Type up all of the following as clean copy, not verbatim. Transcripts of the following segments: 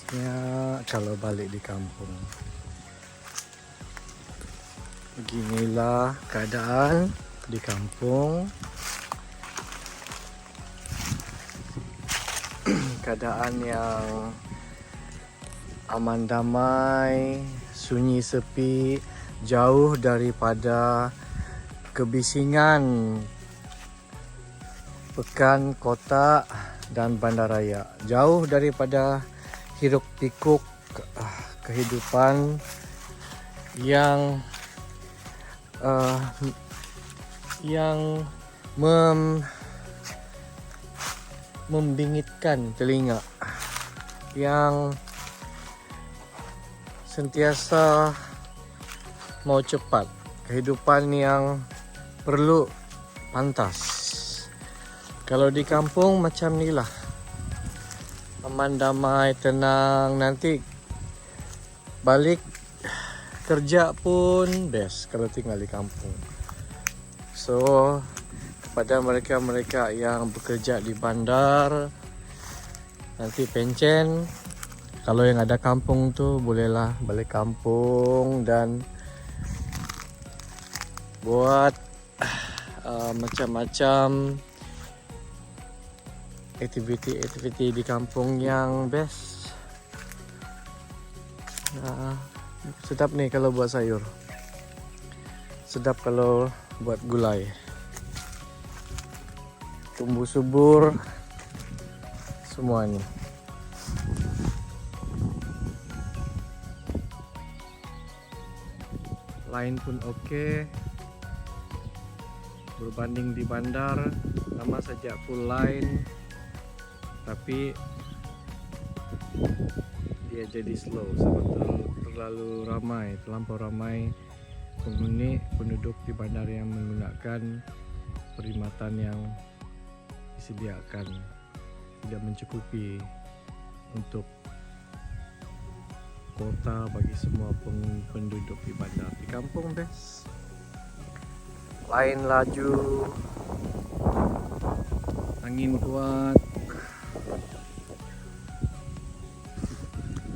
Ya, kalau balik di kampung. Beginilah keadaan di kampung. Keadaan yang aman damai, sunyi sepi, jauh daripada kebisingan pekan kota dan bandaraya, jauh daripada hiruk pikuk kehidupan yang membingitkan telinga, yang sentiasa mau cepat, kehidupan yang perlu pantas. Kalau di kampung macam ni lah, aman damai, tenang. Nanti balik kerja pun best kalau tinggal di kampung. So kepada mereka-mereka yang bekerja di bandar, nanti pencen, kalau yang ada kampung tu bolehlah balik kampung dan buat macam-macam aktiviti di kampung yang best. Sedap nih kalau buat sayur, sedap kalau buat gulai, tumbuh subur semua nih. Lain pun oke, berbanding di bandar sama saja full line, tapi dia jadi slow sebab terlalu ramai, terlampau ramai penduduk di bandar yang menggunakan perkhidmatan yang disediakan, tidak mencukupi untuk kuota bagi semua penduduk di bandar. Di kampung best, lain laju, angin kuat,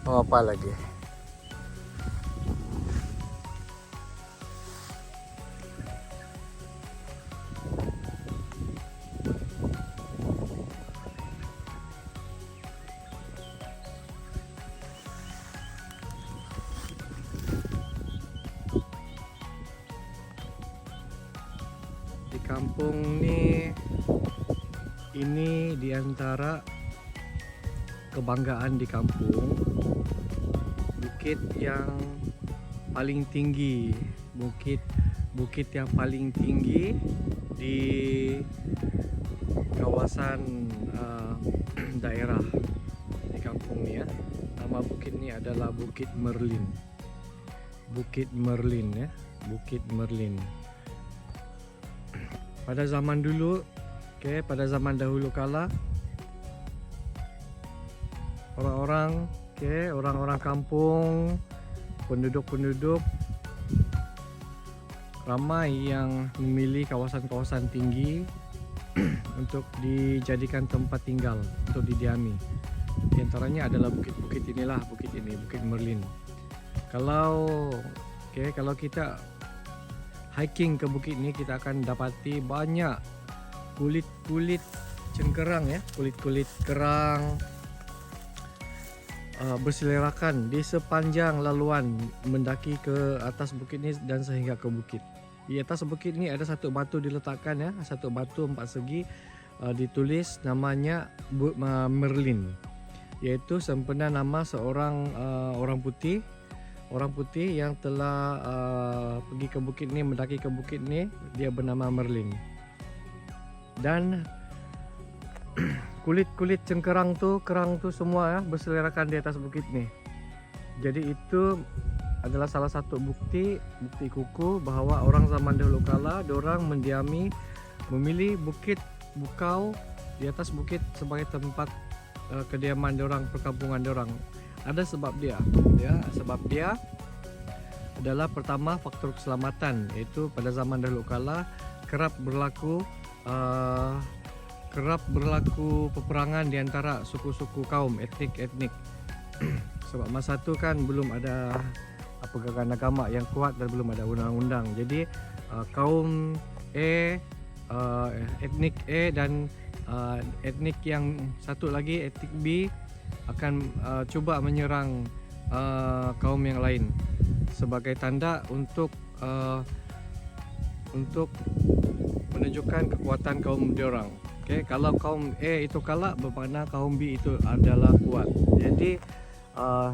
mau apa lagi. Di kampung nih, ini diantara kebanggaan di kampung. Bukit yang paling tinggi, bukit yang paling tinggi di kawasan daerah di kampung nih ya. Nama bukit ini adalah Bukit Merlin. Bukit Merlin ya, Bukit Merlin. Pada zaman dulu, pada zaman dahulu kala, orang-orang kampung, penduduk ramai yang memilih kawasan-kawasan tinggi untuk dijadikan tempat tinggal, untuk didiami. Di antaranya adalah bukit-bukit inilah, Bukit Merlin. Kalau kita hiking ke bukit ini, kita akan dapati banyak kulit-kulit cengkerang ya, kulit-kulit kerang berselerakan di sepanjang laluan mendaki ke atas bukit ini dan sehingga ke bukit. Di atas bukit ini ada satu batu diletakkan ya, satu batu 4 segi, ditulis namanya Merlin, yaitu sempena nama seorang orang putih yang telah pergi ke bukit ini, mendaki ke bukit ini, dia bernama Merlin. Dan kulit-kulit kerang tu semua ya berselerakan di atas bukit ni. Jadi itu adalah salah satu bukti kukuh bahawa orang zaman dahulu kala diorang memilih bukit bukau di atas bukit sebagai tempat kediaman diorang, perkampungan diorang. Ada sebab dia ya, sebab dia adalah pertama faktor keselamatan, iaitu pada zaman dahulu kala kerap berlaku peperangan di antara suku-suku kaum etnik Sebab masa tu kan belum ada pegangan agama yang kuat dan belum ada undang-undang. Jadi kaum A, etnik A dan etnik yang satu lagi, etnik B akan cuba menyerang kaum yang lain sebagai tanda untuk menunjukkan kekuatan kaum diorang. Okay, kalau kaum A itu kalah, bermakna kaum B itu adalah kuat. Jadi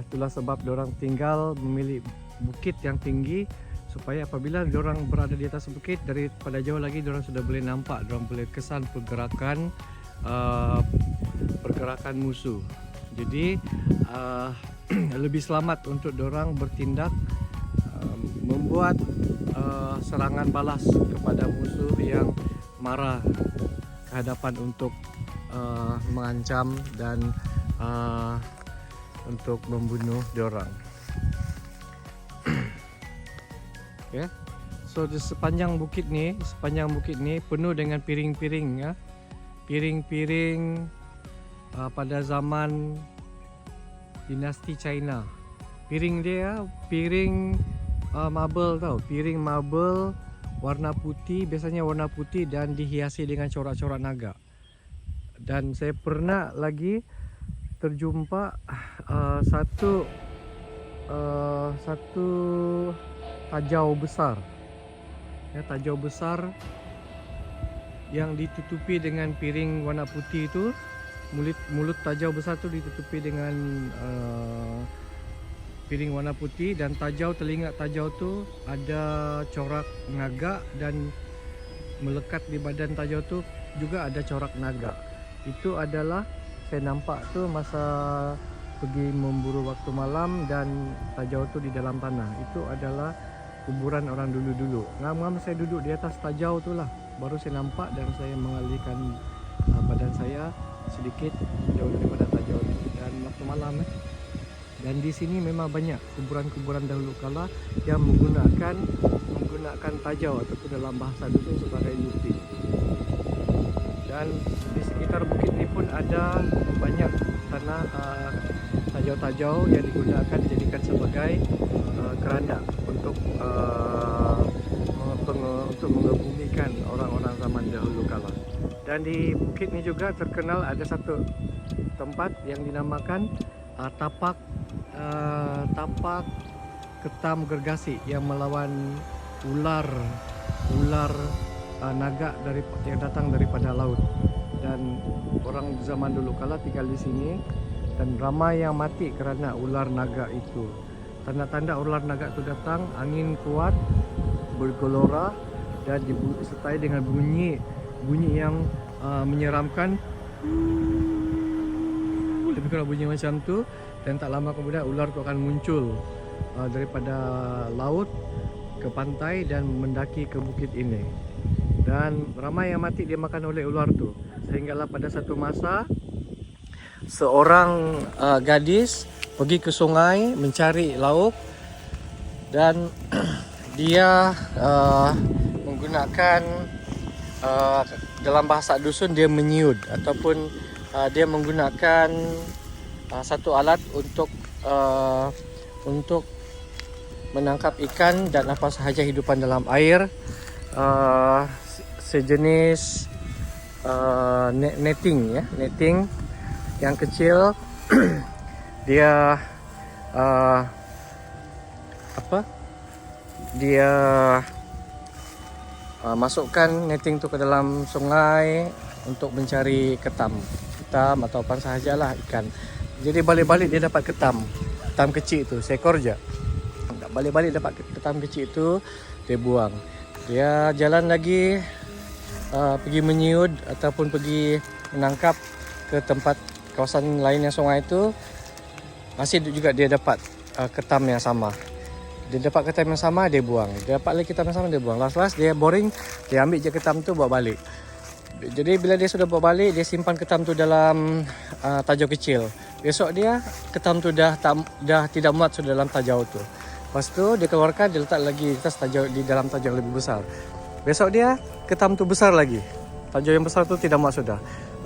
itulah sebab diorang tinggal memilih bukit yang tinggi, supaya apabila diorang berada di atas bukit, daripada jauh lagi diorang sudah boleh nampak, diorang boleh kesan pergerakan musuh. Jadi lebih selamat untuk diorang bertindak membuat serangan balas kepada musuh yang marah ke hadapan untuk mengancam dan untuk membunuh diorang. Okay. So di sepanjang bukit ni penuh dengan piring-piring ya. Piring-piring pada zaman dinasti China. Piring dia piring marble tau, piring marble warna putih, biasanya warna putih dan dihiasi dengan corak-corak naga. Dan saya pernah lagi terjumpa satu tajau besar, ya, tajau besar yang ditutupi dengan piring warna putih itu. Mulut tajau besar tu ditutupi dengan piring warna putih, dan telinga tajau tu ada corak naga, dan melekat di badan tajau tu juga ada corak naga. Itu adalah saya nampak tu masa pergi memburu waktu malam, dan tajau tu di dalam tanah. Itu adalah kuburan orang dulu-dulu. Ngam-ngam saya duduk di atas tajau tu lah, baru saya nampak, dan saya mengalihkan badan saya sedikit jauh daripada tajau itu. Dan waktu malam dan di sini memang banyak kuburan-kuburan dahulu kala yang menggunakan tajau ataupun dalam bahasa dusun sebagai luti. Dan di sekitar bukit ini pun ada banyak tanah tajau-tajau yang digunakan dijadikan sebagai keranda untuk mengebumikan orang-orang zaman dahulu kala. Dan di bukit ini juga terkenal ada satu tempat yang dinamakan tapak ketam gergasi yang melawan ular naga yang datang daripada laut. Dan orang zaman dulu kala tinggal di sini, dan ramai yang mati kerana ular naga itu. Tanda-tanda ular naga itu datang, angin kuat, bergelora, dan disertai dengan bunyi yang menyeramkan. Lebih kurang bunyi macam tu. Dan tak lama kemudian ular itu akan muncul daripada laut ke pantai dan mendaki ke bukit ini. Dan ramai yang mati dimakan oleh ular tu. Sehinggalah pada satu masa seorang gadis pergi ke sungai mencari lauk, dan dia menggunakan dalam bahasa dusun dia menyiud, ataupun dia menggunakan satu alat untuk menangkap ikan dan apa sahaja hidupan dalam air, sejenis netting yang kecil. Dia masukkan netting tu ke dalam sungai untuk mencari ketam atau apa sahajalah ikan. Jadi balik-balik dia dapat ketam kecil tu, seekor je. Balik-balik dapat ketam kecil tu, dia buang. Dia jalan lagi pergi menyiud ataupun pergi menangkap ke tempat kawasan lain yang sungai itu, masih juga dia dapat ketam yang sama. Dia dapat ketam yang sama, dia buang. Dia dapat lagi ketam yang sama, dia buang. Last dia boring, dia ambil je ketam tu bawa balik. Jadi bila dia sudah bawa balik, dia simpan ketam tu dalam tajau kecil. Besok dia ketam tu dah tidak muat sudah dalam tajau tu. Lepas tu dia keluarkan, dia letak lagi di dalam tajau lebih besar. Besok dia ketam tu besar lagi. Tajau yang besar tu tidak muat sudah.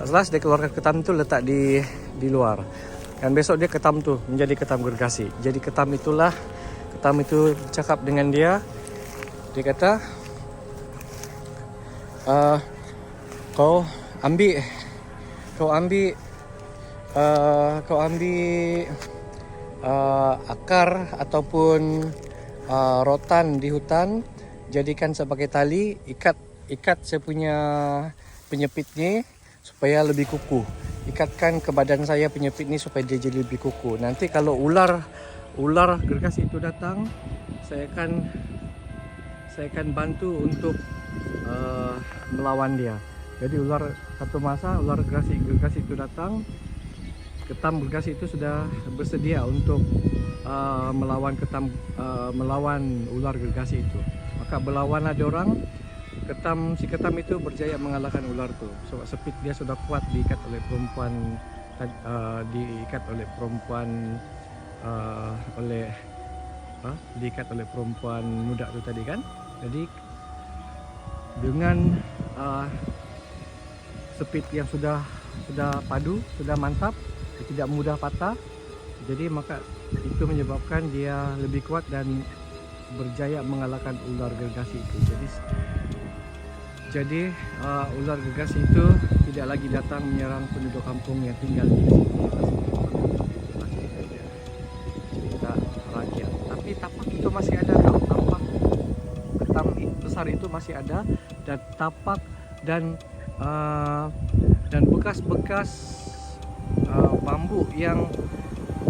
Last dia keluarkan ketam tu letak di luar. Dan besok dia ketam tuh menjadi ketam gergasi. Jadi ketam itu cakap dengan dia kata, kau ambil akar ataupun rotan di hutan, jadikan sebagai tali, ikat saya punya penyepit ni supaya lebih kukuh. Ikatkan ke badan saya penyepit ni supaya dia jadi lebih kukuh. Nanti kalau ular gergasi itu datang, saya akan bantu untuk melawan dia. Jadi satu masa ular gergasi itu datang, ketam gergasi itu sudah bersedia untuk melawan ular gergasi itu. Maka berlawanlah diorang. Si ketam itu berjaya mengalahkan ular itu. Sebab sepit dia sudah kuat diikat oleh perempuan muda itu tadi kan. Jadi dengan sepit yang sudah padu, sudah mantap, tidak mudah patah. Jadi maka itu menyebabkan dia lebih kuat dan berjaya mengalahkan ular gergasi itu. Jadi ular gergasi itu tidak lagi datang menyerang penduduk kampung yang tinggal di sini. Cerita rakyat. Tapi tapak itu masih ada, tapak ketam besar itu masih ada, dan tapak dan bekas-bekas bambu yang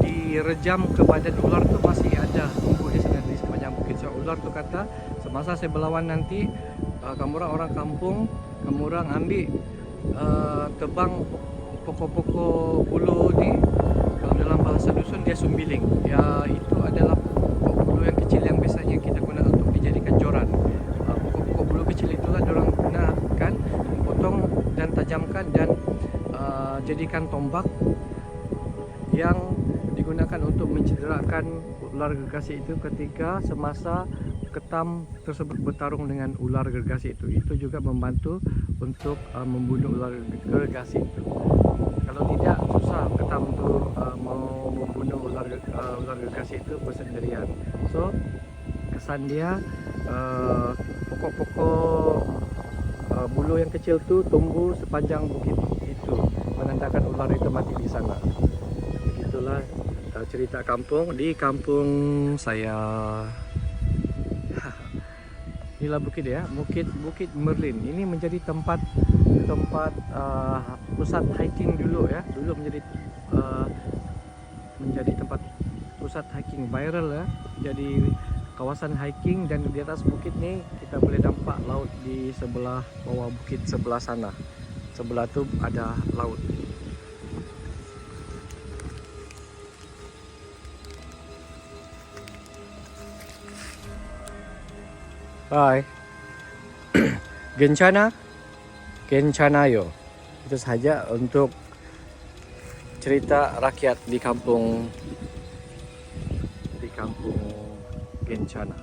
direjam ke badan ular itu masih ada tumbuh di sana di sepanjang bukit. So, ular itu kata, semasa saya berlawan nanti, kamu orang kampung, kamu orang ambil tebang pokok-pokok bulu ni, kalau dalam bahasa dusun dia sumbiling. Ya, itu adalah pokok bulu yang kecil yang biasanya kita guna untuk dijadikan joran. Pokok-pokok bulu kecil itulah diorang gunakan, potong dan tajamkan dan jadikan tombak yang digunakan untuk mencederakan ular gergasi itu ketika semasa ketam tersebut bertarung dengan ular gergasi itu. Itu juga membantu untuk membunuh ular gergasi itu. Kalau tidak, susah ketam itu mau membunuh ular gergasi itu bersendirian. So kesan dia, pokok-pokok bulu yang kecil itu tumbuh sepanjang bukit itu, menandakan ular itu mati di sana. Begitulah cerita kampung di kampung saya. Inilah bukit ya, Bukit Merlin. Ini menjadi tempat pusat hiking dulu ya. Dulu menjadi tempat pusat hiking viral ya. Jadi kawasan hiking, dan di atas bukit nih kita boleh nampak laut di sebelah bawah bukit sebelah sana. Sebelah tuh ada laut. Bye. Gencanayo. Itu saja untuk cerita rakyat di kampung Gencana.